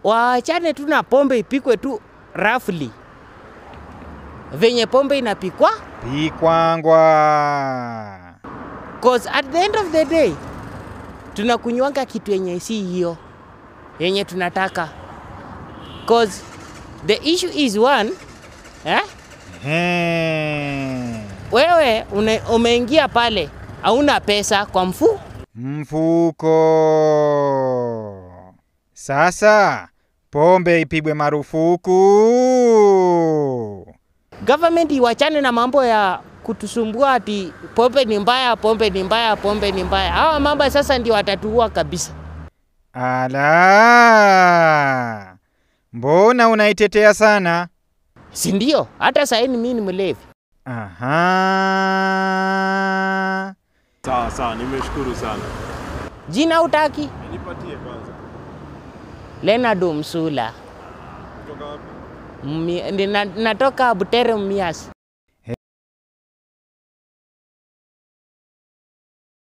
waachane tu na pombe ipikwe tu roughly. Venye pombe inapikwa? Pikwangwa. Cause at the end of the day, tunakunywanga kitu yenye si hiyo yenye tunataka. Cause the issue is one, wewe umeingia pale, hauna pesa kwa mfuko. Sasa pombe ipigwe marufuku. Government iwachane na mambo ya kutusumbua ati pombe ni mbaya, pombe ni mbaya, pombe ni mbaya. Hawa mambo sasa ndio watatuua kabisa. Ala, mbona unaitetea sana? Si ndio? Hata sasa mimi ni mlevi. Aha. Sawa, nimeshukuru sana. Jina utaki? Nipatie kwanza. Leonard Msula. Kutoka wapi? Natoka Butere Mumias.